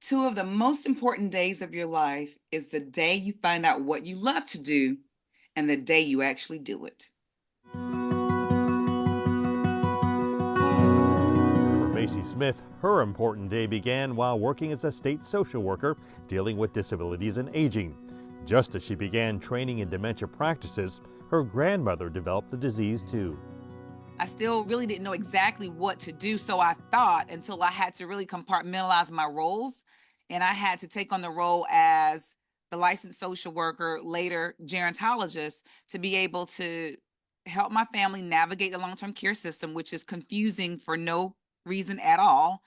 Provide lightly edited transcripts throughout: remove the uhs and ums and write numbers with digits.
Two of the most important days of your life is the day you find out what you love to do and the day you actually do it. For Macie Smith, her important day began while working as a state social worker dealing with disabilities and aging. Just as she began training in dementia practices, her grandmother developed the disease too. I still really didn't know exactly what to do, so I thought until I had to really compartmentalize my roles, and I had to take on the role as the licensed social worker, later gerontologist, to be able to help my family navigate the long-term care system, which is confusing for no reason at all.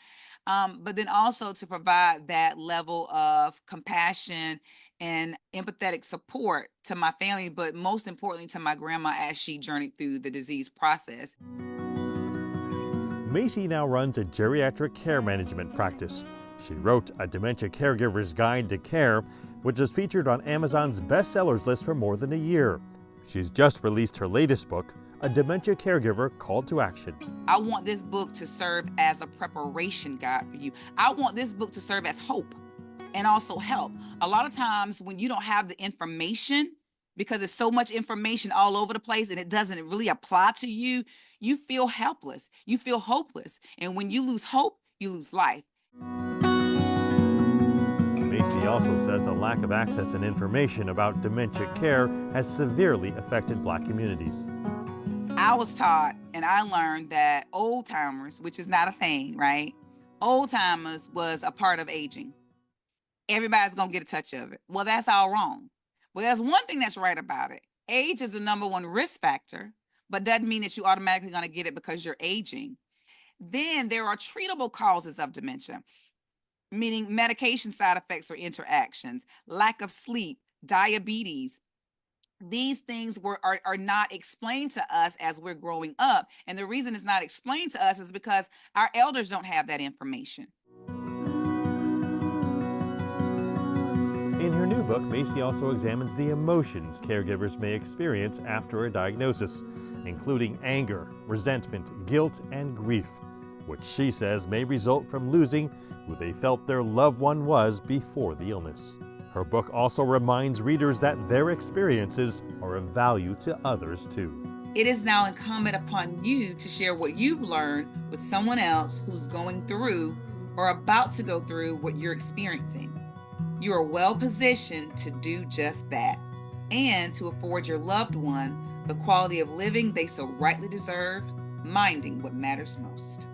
But then also to provide that level of compassion and empathetic support to my family, but most importantly to my grandma as she journeyed through the disease process. Macie now runs a geriatric care management practice. She wrote a Dementia Caregiver's Guide to Care, which is featured on Amazon's bestsellers list for more than a year. She's just released her latest book, A Dementia Caregiver Call to Action. I want this book to serve as a preparation guide for you. I want this book to serve as hope and also help. A lot of times when you don't have the information, because there's so much information all over the place and it doesn't really apply to you, you feel helpless, you feel hopeless. And when you lose hope, you lose life. Macie also says a lack of access and information about dementia care has severely affected Black communities. I was taught and I learned that old timers, which is not a thing, right? Old timers was a part of aging. Everybody's gonna get a touch of it. Well, that's all wrong. Well, there's one thing that's right about it. Age is the number one risk factor, but doesn't mean that you're automatically gonna get it because you're aging. Then there are treatable causes of dementia, meaning medication side effects or interactions, lack of sleep, diabetes. These things are not explained to us as we're growing up. And the reason it's not explained to us is because our elders don't have that information. In her new book, Macie also examines the emotions caregivers may experience after a diagnosis, including anger, resentment, guilt, and grief, which she says may result from losing who they felt their loved one was before the illness. Her book also reminds readers that their experiences are of value to others too. It is now incumbent upon you to share what you've learned with someone else who's going through or about to go through what you're experiencing. You are well positioned to do just that and to afford your loved one the quality of living they so rightly deserve, minding what matters most.